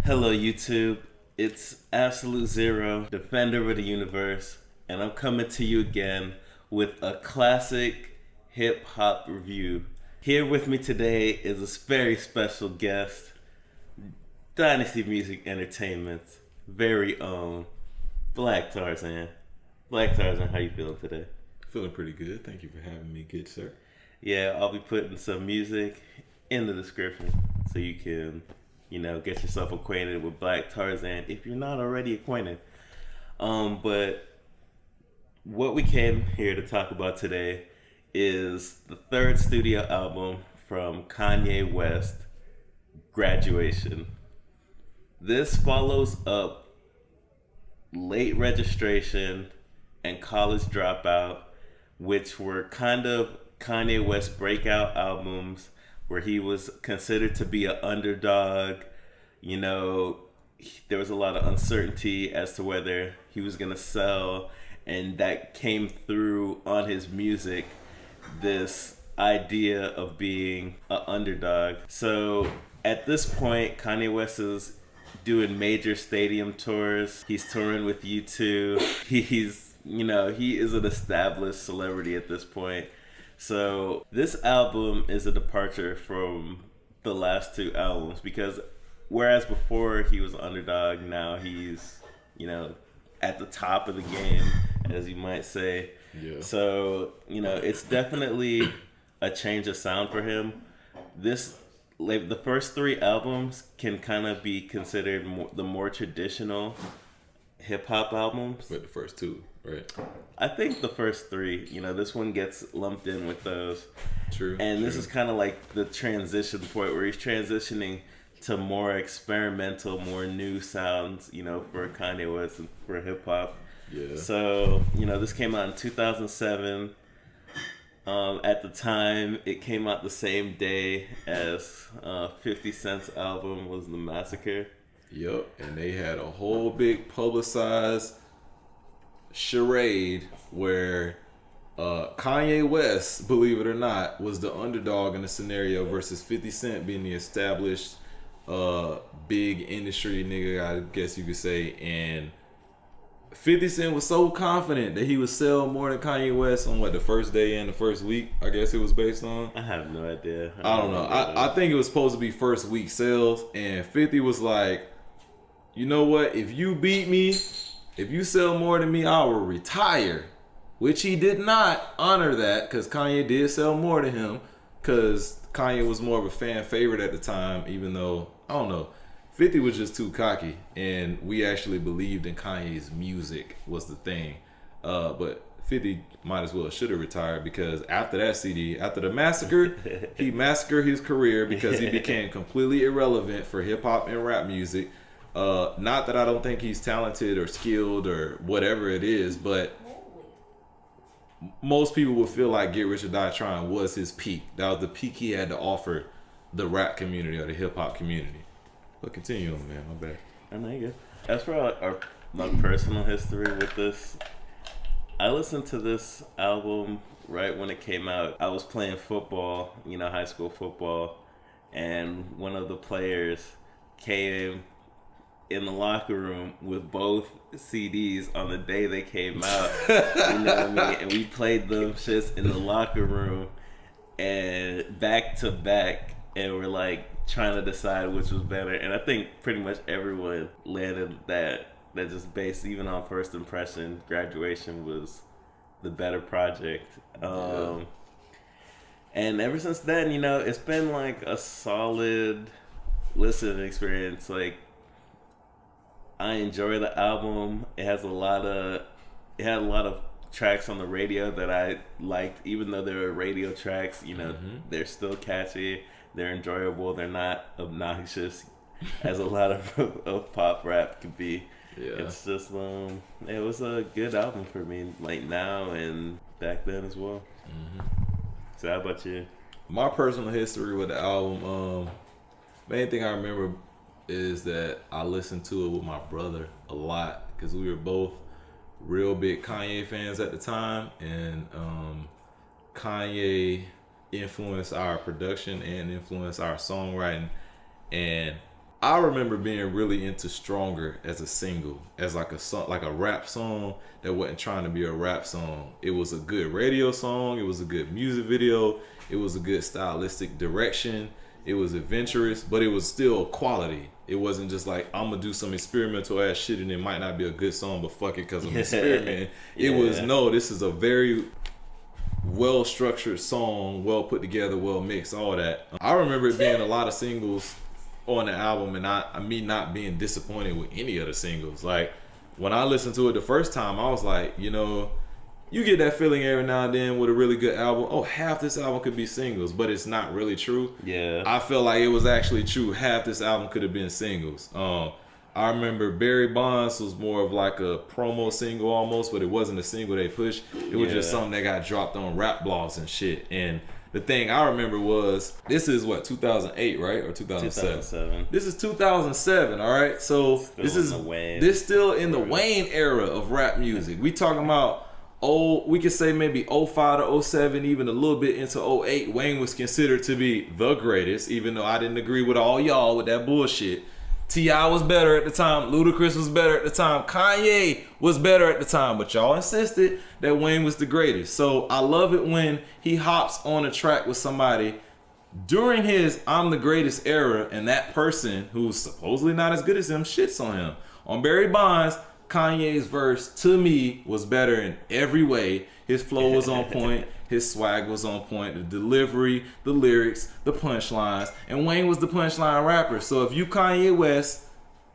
Hello, YouTube. It's Absolute Zero, Defender of the Universe, and I'm coming to you again with a classic hip hop review. Here with me today is a very special guest, Dynasty Music Entertainment's very own Black Tarzan. Black Tarzan, how you feeling today? Feeling pretty good. Thank you for having me, good sir. Yeah, I'll be putting some music in the description so you can, get yourself acquainted with Black Tarzan if you're not already acquainted. But what we came here to talk about today is the third studio album from Kanye West, Graduation. This follows up Late Registration and College Dropout, which were kind of Kanye West breakout albums where he was considered to be an underdog. There was a lot of uncertainty as to whether he was going to sell, and that came through on his music, this idea of being an underdog. So at this point, Kanye West is doing major stadium tours. He's touring with U2. He is an established celebrity at this point. So this album is a departure from the last two albums because whereas before he was an underdog, now he's, at the top of the game, as you might say. Yeah. So, it's definitely a change of sound for him. The first three albums can kind of be considered the more traditional hip hop albums. But the first two, right? I think the first three, this one gets lumped in with those. True. And this is kind of like the transition point where he's transitioning to more experimental, more new sounds, for Kanye West and for hip hop. Yeah. So, this came out in 2007. At the time, it came out the same day as 50 Cent's album was The Massacre. Yep. And they had a whole big publicized charade where Kanye West, believe it or not, was the underdog in the scenario versus 50 Cent being the established big industry nigga, I guess you could say. And 50 Cent was so confident that he would sell more than Kanye West on the first day and the first week, I guess it was based on. I have no idea. I don't know. I think it was supposed to be first week sales, and 50 was like, you know what, if you beat me, if you sell more than me, I will retire. Which he did not honor that, because Kanye did sell more than him, because Kanye was more of a fan favorite at the time, even though, I don't know, 50 was just too cocky, and we actually believed in Kanye's music was the thing. But 50 might as well should have retired, because after that CD, after the massacre, he massacred his career because he became completely irrelevant for hip hop and rap music. Not that I don't think he's talented or skilled or whatever it is, but most people would feel like Get Rich or Die Trying was his peak. That was the peak he had to offer the rap community or the hip hop community. But continue on, man. My bad. I know you good. As for my personal history with this, I listened to this album right when it came out. I was playing football, high school football, and one of the players came in the locker room with both CDs on the day they came out. You know what I mean? And we played them shits in the locker room and back to back, and we're like trying to decide which was better. And I think pretty much everyone landed that just based even on first impression, Graduation was the better project. And ever since then, it's been like a solid listening experience. Like, I enjoy the album. It had a lot of tracks on the radio that I liked, even though they were radio tracks. They're still catchy. They're enjoyable. They're not obnoxious, as a lot of pop rap could be. Yeah. It's just it was a good album for me, like now and back then as well. So how about you? My personal history with the album, main thing I remember is that I listened to it with my brother a lot because we were both real big Kanye fans at the time, and Kanye influenced our production and influenced our songwriting. And I remember being really into Stronger as a single, as like a song, like a rap song that wasn't trying to be a rap song. It was a good radio song. It was a good music video. It was a good stylistic direction. It was adventurous, but it was still quality. It wasn't just like, I'm gonna do some experimental ass shit and it might not be a good song, but fuck it because I'm experimenting. It was, no, this is a very well structured song, well put together, well mixed, all that. I remember it being a lot of singles on the album, and me not being disappointed with any of the singles. Like when I listened to it the first time, I was like, you know, you get that feeling every now and then with a really good album. Oh, half this album could be singles, but it's not really true. Yeah, I feel like it was actually true. Half this album could have been singles. I remember Barry Bonds was more of like a promo single almost, but it wasn't a single they pushed. It was just something that got dropped on rap blogs and shit. And the thing I remember was, this is what, 2008, right? Or 2007? 2007. This is 2007, all right? So this still in the Wayne era of rap music. We talking about, we could say maybe 05 to 07, even a little bit into 08. Wayne was considered to be the greatest, even though I didn't agree with all y'all with that bullshit. T.I. was better at the time. Ludacris was better at the time. Kanye was better at the time. But y'all insisted that Wayne was the greatest. So I love it when he hops on a track with somebody during his I'm the greatest era, and that person who's supposedly not as good as him shits on him. On Barry Bonds, Kanye's verse, to me, was better in every way. His flow was on point. His swag was on point. The delivery, the lyrics, the punchlines. And Wayne was the punchline rapper. So if you Kanye West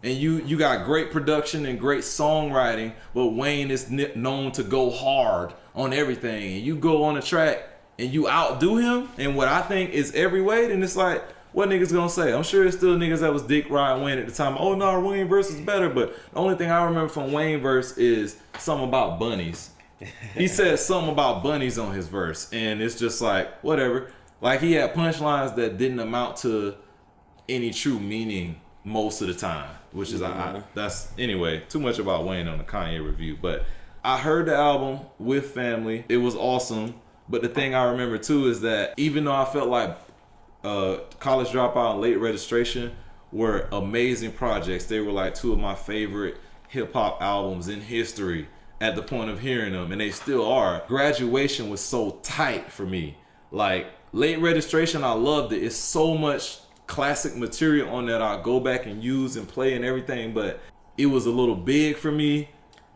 and you got great production and great songwriting, but Wayne is known to go hard on everything, and you go on a track and you outdo him in what I think is every way, then it's like, what niggas gonna say? I'm sure there's still niggas that was dick riding Wayne at the time. Oh no, Wayne verse is better. But the only thing I remember from Wayne verse is something about bunnies. He said something about bunnies on his verse, and it's just like, whatever. Like, he had punchlines that didn't amount to any true meaning most of the time, which is that's anyway, too much about Wayne on the Kanye review. But I heard the album with family. It was awesome. But the thing I remember too is that even though I felt like College Dropout and Late Registration were amazing projects, they were like two of my favorite hip hop albums in history at the point of hearing them, and they still are. Graduation was so tight for me. Like, Late Registration, I loved it. It's so much classic material on that I'll go back and use and play and everything, but it was a little big for me.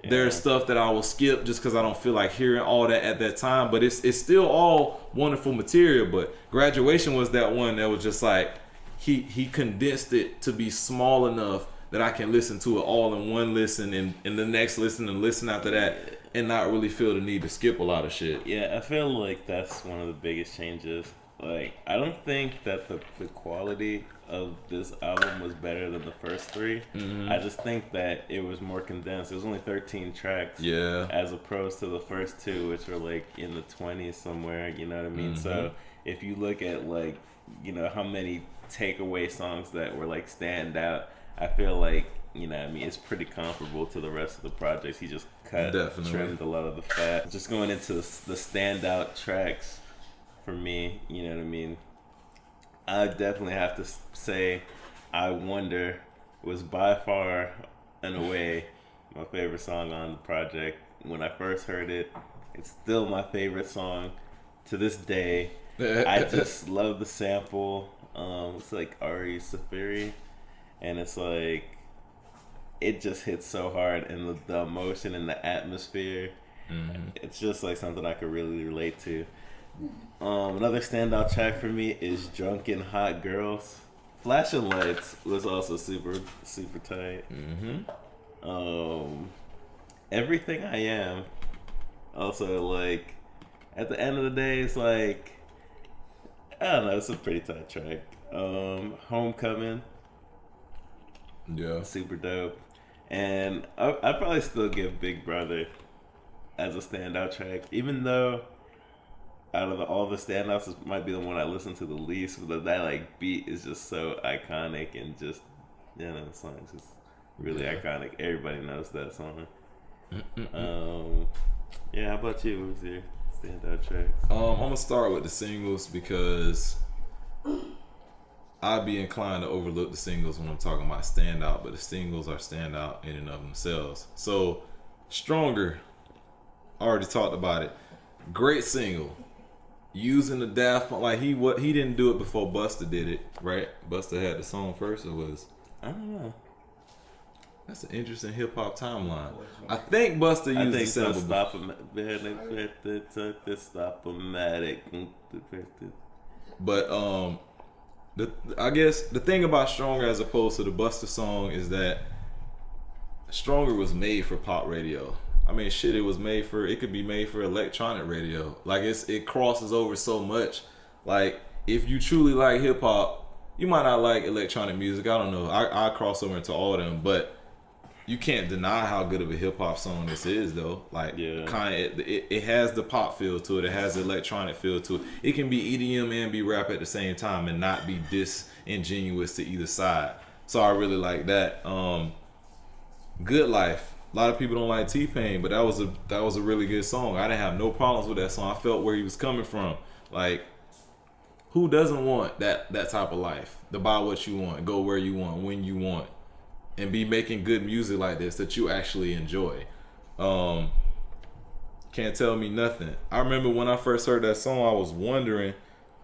Yeah. There's stuff that I will skip just because I don't feel like hearing all that at that time, but it's still all wonderful material. But Graduation was that one that was just like, he condensed it to be small enough that I can listen to it all in one listen and the next listen and listen after that and not really feel the need to skip a lot of shit. Yeah, I feel like that's one of the biggest changes. Like, I don't think that the quality of this album was better than the first three. Mm-hmm. I just think that it was more condensed. It was only 13 tracks. Yeah. As opposed to the first two, which were like in the 20s somewhere, you know what I mean? Mm-hmm. So if you look at, like, you know, how many takeaway songs that were like stand out, I feel like, you know what I mean, it's pretty comparable to the rest of the projects. He just trimmed a lot of the fat. Just going into the standout tracks for me, you know what I mean, I definitely have to say I Wonder was by far and away my favorite song on the project. When I first heard it, it's still my favorite song to this day. I just love the sample. It's like Ari Safiri, and it's like, it just hits so hard, and the emotion and the atmosphere. Mm-hmm. It's just like something I could really relate to. Another standout track for me is Drunken Hot Girls. Flashing Lights was also super tight. Mm-hmm. Everything I Am, also, like, at the end of the day, it's like, I don't know, it's a pretty tight track. Homecoming, yeah, super dope. And I'd probably still give Big Brother as a standout track, even though out of all the standouts, this might be the one I listen to the least. But that like beat is just so iconic, and just, you know, the song's just really iconic. Everybody knows that song. Yeah, how about you? What was your standout tracks? I'm gonna start with the singles because I'd be inclined to overlook the singles when I'm talking about standout, but the singles are standout in and of themselves. So, Stronger, I already talked about it. Great single. Using the Daft Punk, like he didn't do it before Busta did it, right? Busta had the song first, or was? I don't know. That's an interesting hip hop timeline. I think Busta used the sample. But I guess the thing about Stronger as opposed to the Busta song is that Stronger was made for pop radio. I mean, shit, it could be made for electronic radio. Like it crosses over so much. Like if you truly like hip hop, you might not like electronic music. I don't know. I cross over into all of them, but you can't deny how good of a hip hop song this is, though. Like, it has the pop feel to it. It has the electronic feel to it. It can be EDM and be rap at the same time and not be disingenuous to either side. So I really like that. Good Life. A lot of people don't like T-Pain, but that was a really good song. I didn't have no problems with that song. I felt where he was coming from. Like, who doesn't want that type of life? To buy what you want, go where you want, when you want, and be making good music like this that you actually enjoy. Can't tell me nothing. I remember when I first heard that song, I was wondering.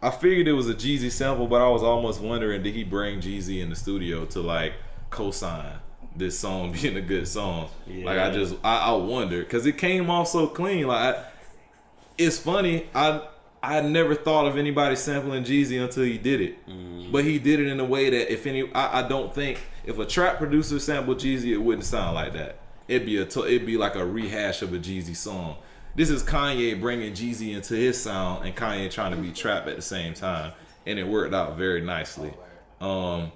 I figured it was a Jeezy sample, but I was almost wondering, did he bring Jeezy in the studio to like co-sign this song being a good song? Yeah. Like I wondered, because it came off so clean. Like it's funny. I never thought of anybody sampling Jeezy until he did it. But he did it in a way that I don't think if a trap producer sampled Jeezy, it wouldn't sound like that. It'd be like a rehash of a Jeezy song. This is Kanye bringing Jeezy into his sound and Kanye trying to be trap at the same time, and it worked out very nicely. I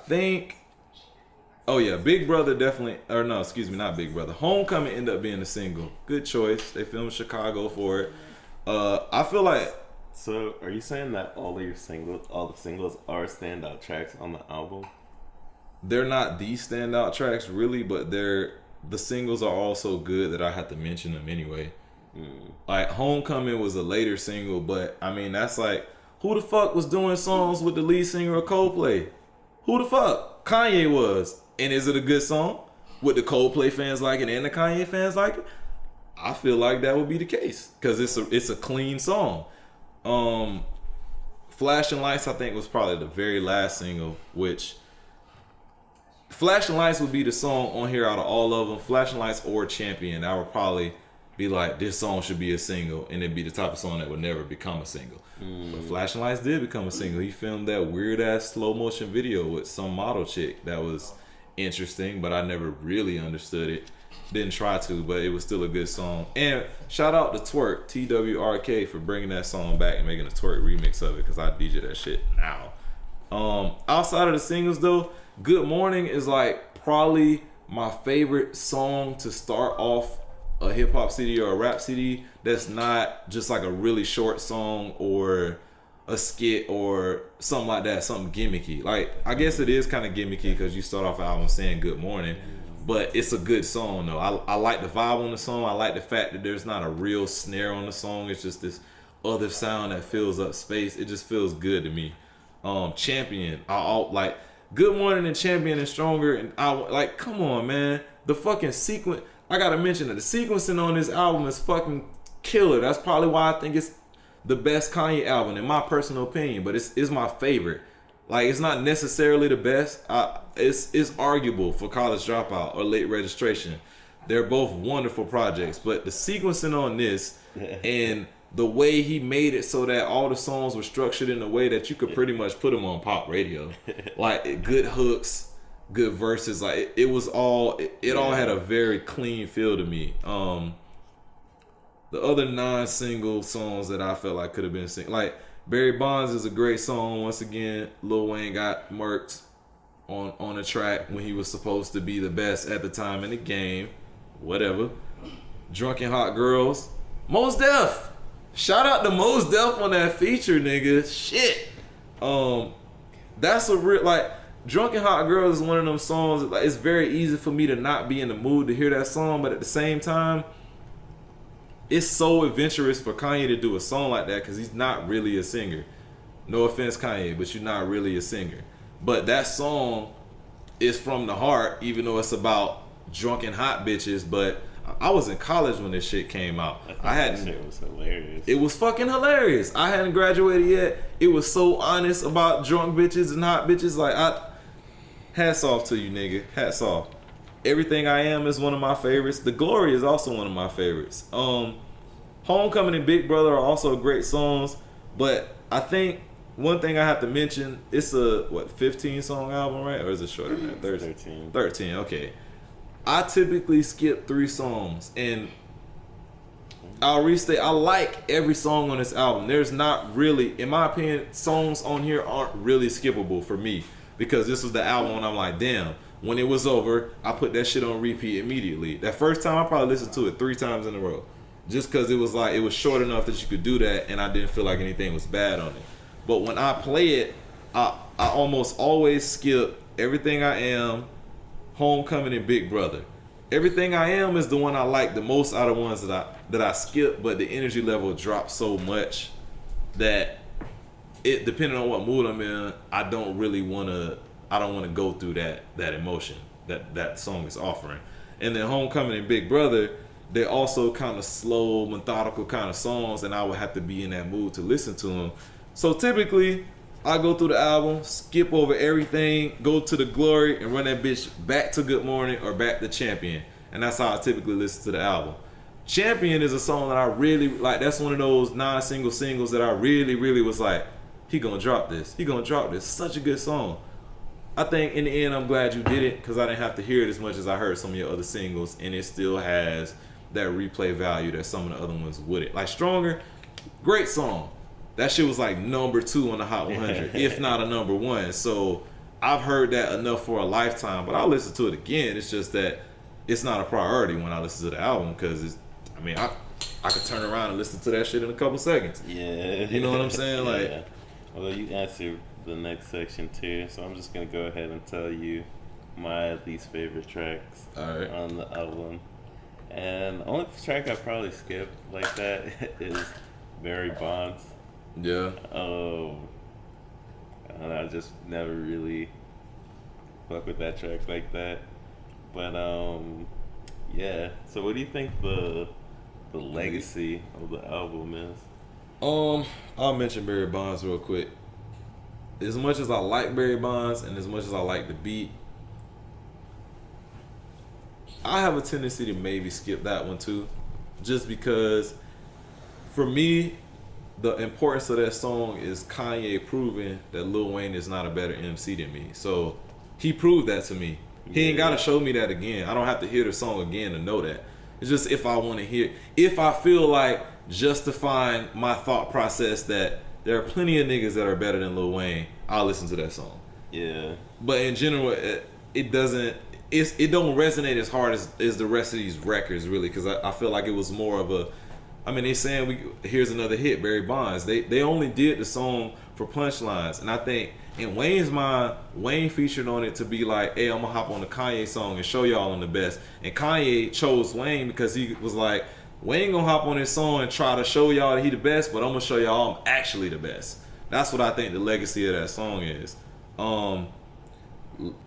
think. Oh yeah, Big Brother definitely, or no, excuse me, not Big Brother. Homecoming ended up being a single. Good choice. They filmed Chicago for it. I feel like. So, are you saying that all the singles are standout tracks on the album? They're not the standout tracks really, but the singles are all so good that I have to mention them anyway. Like Homecoming was a later single, but I mean that's like, who the fuck was doing songs with the lead singer of Coldplay? Who the fuck? Kanye was. And is it a good song? Would the Coldplay fans like it and the Kanye fans like it? I feel like that would be the case because it's a clean song. Flashing Lights I think was probably the very last single, which Flashing Lights would be the song on here out of all of them. Flashing Lights or Champion, I would probably be like, this song should be a single, and it'd be the type of song that would never become a single. But Flashing Lights did become a single. He filmed that weird ass slow motion video with some model chick that was interesting, but I never really understood it. Didn't try to, but it was still a good song. And shout out to Twerk, TWRK, for bringing that song back and making a Twerk remix of it, because I DJ that shit now. Outside of the singles though, Good Morning is like probably my favorite song to start off a hip hop CD or a rap CD that's not just like a really short song or a skit or something like that, something gimmicky. Like, I guess it is kind of gimmicky because you start off the album saying good morning, but it's a good song though. I like the vibe on the song. I like the fact that there's not a real snare on the song. It's just this other sound that fills up space. It just feels good to me. Champion, I like Good Morning and Champion and Stronger, and I like, come on, man. The fucking sequence, I gotta mention that the sequencing on this album is fucking killer. That's probably why I think it's the best Kanye album in my personal opinion, but it's my favorite. Like, it's not necessarily the best. It's arguable for College Dropout or Late Registration. They're both wonderful projects, but the sequencing on this and the way he made it so that all the songs were structured in a way that you could pretty much put them on pop radio. Like, good hooks, good verses. Like, it was all, it all had a very clean feel to me. The other non-single songs that I felt like could have been like Barry Bonds is a great song. Once again, Lil Wayne got murked on a track when he was supposed to be the best at the time in the game. Whatever. Drunken Hot Girls. Mos Def. Shout out to Mos Def on that feature, nigga. Shit. That's a real, like, Drunken Hot Girls is one of them songs that, like, it's very easy for me to not be in the mood to hear that song, but at the same time, it's so adventurous for Kanye to do a song like that because he's not really a singer. No offense, Kanye, but you're not really a singer. But that song is from the heart, even though it's about drunken hot bitches. But I was in college when this shit came out. I hadn't. That shit was hilarious. It was fucking hilarious. I hadn't graduated yet. It was so honest about drunk bitches and hot bitches. Like, hats off to you, nigga. Hats off. Everything I Am is one of my favorites. The Glory is also one of my favorites. Homecoming and Big Brother are also great songs. But I think one thing I have to mention, it's a 15 song album, right? Or is it shorter than that? 13. 13, okay. I typically skip 3 songs, and I'll restate, I like every song on this album. There's not really, in my opinion, songs on here aren't really skippable for me, because this was the album and I'm like, damn, when it was over, I put that shit on repeat immediately. That first time, I probably listened to it 3 times in a row, just because it was like, it was short enough that you could do that, and I didn't feel like anything was bad on it. But when I play it, I almost always skip Everything I Am, Homecoming, and Big Brother. Everything I Am is the one I like the most out of ones that I skip, but the energy level drops so much that it, depending on what mood I'm in, I don't want to go through that emotion that song is offering. And then Homecoming and Big Brother, they're also kind of slow, methodical kind of songs, and I would have to be in that mood to listen to them. So typically, I go through the album, skip over everything, go to the Glory, and run that bitch back to Good Morning or back to Champion. And that's how I typically listen to the album. Champion is a song that I really like. That's one of those non-single singles that I really, really was like, he gonna drop this. He gonna drop this. Such a good song. I think in the end, I'm glad you did it, because I didn't have to hear it as much as I heard some of your other singles, and it still has that replay value that some of the other ones wouldn't. Like Stronger, great song. That shit was like number 2 on the Hot 100, if not a number 1. So I've heard that enough for a lifetime, but I'll listen to it again. It's just that it's not a priority when I listen to the album, because I could turn around and listen to that shit in a couple seconds. Yeah. You know what I'm saying? Like, yeah. Well, you answered the next section too, so I'm just gonna go ahead and tell you my least favorite tracks on the album. And the only track I probably skip like that is Barry Bonds. Yeah. And I just never really fuck with that track like that. But yeah. So what do you think the legacy of the album is? I'll mention Barry Bonds real quick. As much as I like Barry Bonds and as much as I like the beat, I have a tendency to maybe skip that one too, just because for me, the importance of that song is Kanye proving that Lil Wayne is not a better MC than me. So he proved that to me. He ain't gotta show me that again. I don't have to hear the song again to know that. It's just if I want to hear, if I feel like justifying my thought process that there are plenty of niggas that are better than Lil Wayne, I'll listen to that song. Yeah. But in general, it doesn't. It don't resonate as hard as the rest of these records, really, because I feel like it was more of a. I mean, they saying here's another hit, Barry Bonds. They only did the song for punchlines, and I think in Wayne's mind, Wayne featured on it to be like, hey, I'm gonna hop on the Kanye song and show y'all I'm the best. And Kanye chose Wayne because he was like, Wayne gonna hop on his song and try to show y'all that he the best, but I'm gonna show y'all I'm actually the best. That's what I think the legacy of that song is.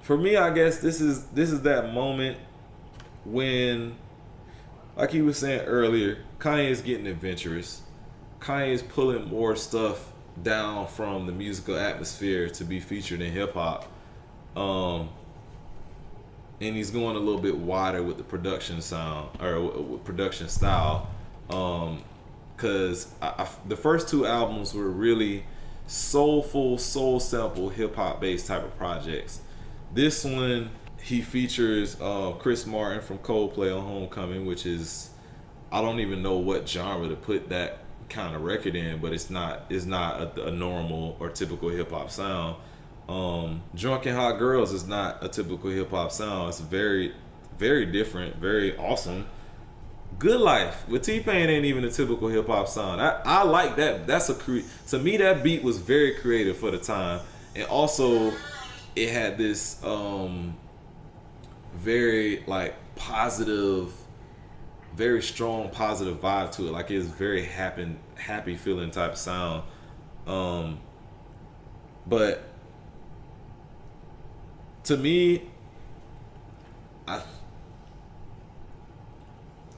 For me, I guess this is that moment when, like he was saying earlier, Kanye is getting adventurous. Kanye is pulling more stuff down from the musical atmosphere to be featured in hip hop. And he's going a little bit wider with the production sound or with production style. Cause the first 2 albums were really soulful, soul sample, hip hop based type of projects. This one, he features Chris Martin from Coldplay on Homecoming, which is, I don't even know what genre to put that kind of record in, but it's not a normal or typical hip hop sound. Drunken Hot Girls is not a typical hip hop sound. It's very, very different, very awesome. Good Life with T-Pain ain't even a typical hip hop sound. I like that. To me, that beat was very creative for the time, and also it had this very like positive, very strong positive vibe to it. Like it's very happy feeling type of sound. But to me, I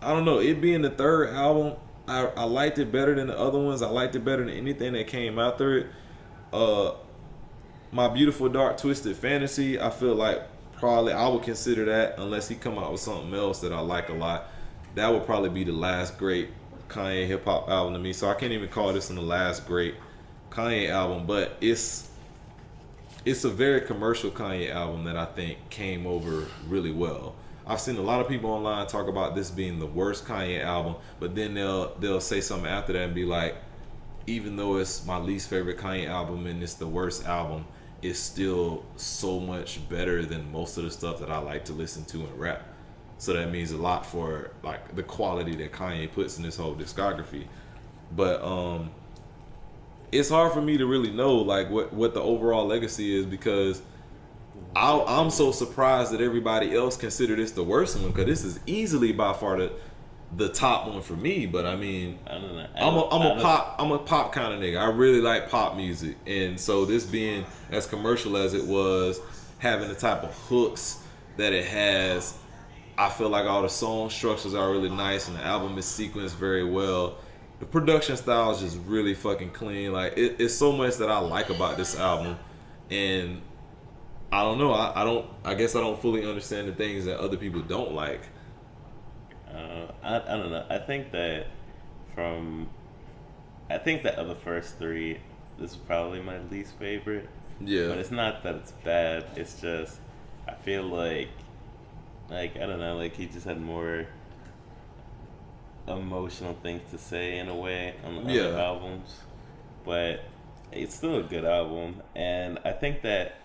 don't know. It being the third album, I liked it better than the other ones. I liked it better than anything that came after it. My Beautiful Dark Twisted Fantasy, I feel like probably I would consider that, unless he come out with something else that I like a lot. That would probably be the last great Kanye hip hop album to me. So I can't even call this one the last great Kanye album, but it's a very commercial Kanye album that I think came over really well. I've seen a lot of people online talk about this being the worst Kanye album, but then they'll say something after that and be like, even though it's my least favorite Kanye album and it's the worst album, it's still so much better than most of the stuff that I like to listen to in rap. So that means a lot for like the quality that Kanye puts in this whole discography. But it's hard for me to really know like what the overall legacy is, because I'm so surprised that everybody else consider this the worst one, because this is easily by far the top one for me. But I mean, I don't know. I'm a pop kind of nigga. I really like pop music, and so this being as commercial as it was, having the type of hooks that it has, I feel like all the song structures are really nice, and the album is sequenced very well. The production style is just really fucking clean. Like it's so much that I like about this album, and I don't know. I guess I don't fully understand the things that other people don't like. I don't know. I think that of the first three, this is probably my least favorite. Yeah. But it's not that it's bad. It's just I feel like I don't know. Like he just had more emotional things to say in a way on the other albums. But it's still a good album, and I think that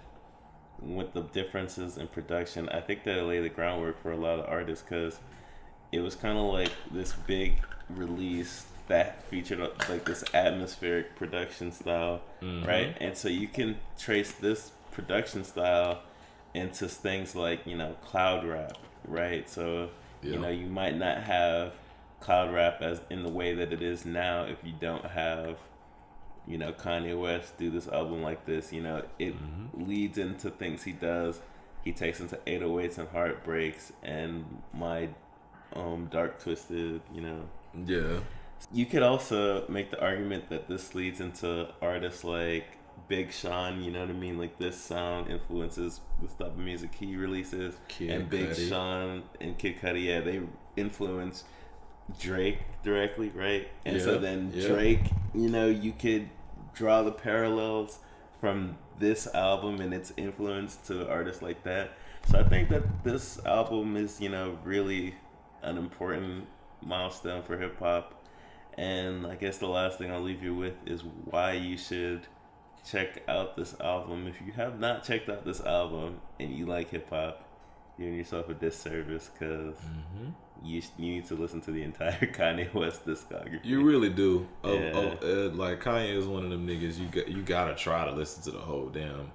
with the differences in production, I think that it laid the groundwork for a lot of artists, because it was kind of like this big release that featured like this atmospheric production style, right? And so you can trace this production style into things like, cloud rap, right? So, you might not have cloud rap as in the way that it is now if you don't have, Kanye West do this album like this. It leads into things he does. He takes into 808s and heartbreaks and my dark twisted, Yeah. You could also make the argument that this leads into artists like Big Sean, you know what I mean? Like this sound influences the type of music he releases. And Big Cudi. Sean and Kid Cudi, they influence Drake directly, right? And so then Drake, you could draw the parallels from this album and its influence to artists like that. So I think that this album is, really an important milestone for hip hop. And I guess the last thing I'll leave you with is why you should check out this album. If you have not checked out this album and you like hip hop, you're doing yourself a disservice, because you need to listen to the entire Kanye West discography. You really do. Like Kanye is one of them niggas you gotta try to listen to the whole damn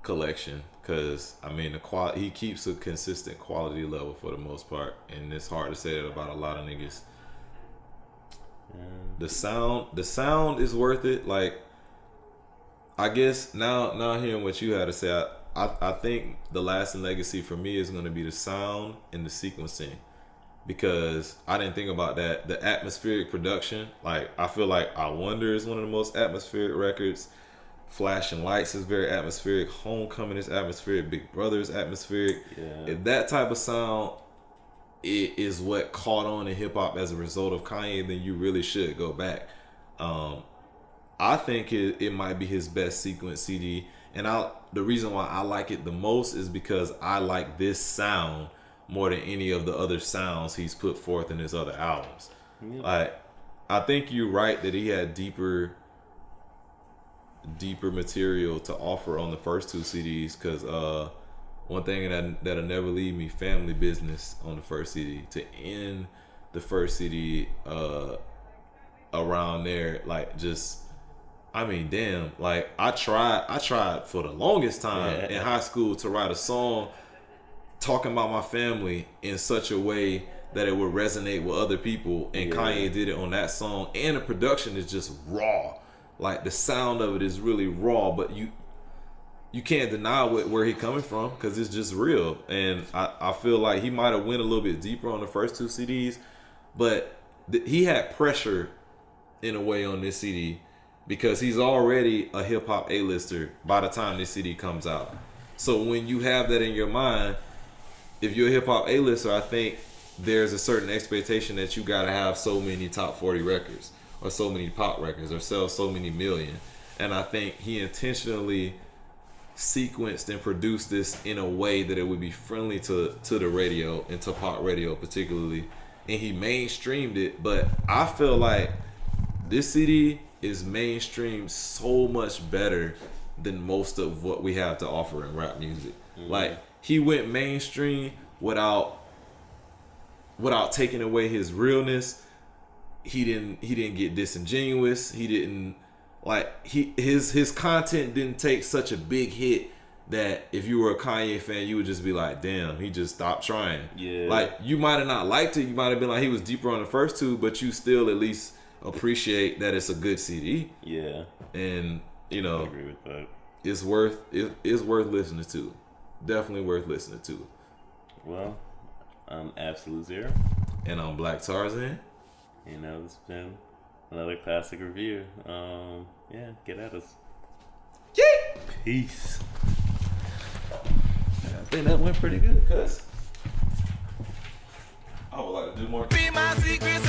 collection, because I mean he keeps a consistent quality level for the most part, and it's hard to say that about a lot of niggas. The sound is worth it. Like, I guess now hearing what you had to say, I think the lasting legacy for me is going to be the sound and the sequencing, because I didn't think about that. The atmospheric production, like I feel like I Wonder is one of the most atmospheric records. Flashing Lights is very atmospheric. Homecoming is atmospheric. Big Brother is atmospheric. Yeah. If that type of sound is what caught on in hip hop as a result of Kanye, then you really should go back. I think it might be his best sequence CD, and the reason why I like it the most is because I like this sound more than any of the other sounds he's put forth in his other albums. Yeah. Like, I think you're right that he had deeper material to offer on the first two CDs, because one thing that'll never leave me, Family Business on the first CD, to end the first CD around there, like, just, I mean, damn, like I tried for the longest time in high school to write a song talking about my family in such a way that it would resonate with other people, and Kanye did it on that song, and the production is just raw. Like the sound of it is really raw, but you can't deny where he coming from because it's just real. And I feel like he might have went a little bit deeper on the first 2 CDs, but he had pressure in a way on this CD because he's already a hip hop A-lister by the time this CD comes out. So when you have that in your mind, if you're a hip hop A-lister, I think there's a certain expectation that you gotta have so many top 40 records or so many pop records or sell so many million. And I think he intentionally sequenced and produced this in a way that it would be friendly to the radio and to pop radio particularly, and he mainstreamed it. But I feel like this CD is mainstream so much better than most of what we have to offer in rap music. Like he went mainstream without taking away his realness. He didn't get disingenuous. He didn't his content didn't take such a big hit that if you were a Kanye fan, you would just be like, damn, he just stopped trying. Yeah. Like you might have not liked it. You might have been like he was deeper on the first 2, but you still at least appreciate that it's a good CD. Yeah. And I agree with that. It's worth listening to. Definitely worth listening to. Well, I'm Absolute Zero. And I'm Black Tarzan. This has been another classic review. Get at us. Yeah. Peace. I think that went pretty good, cuz I would like to do more. Be my secret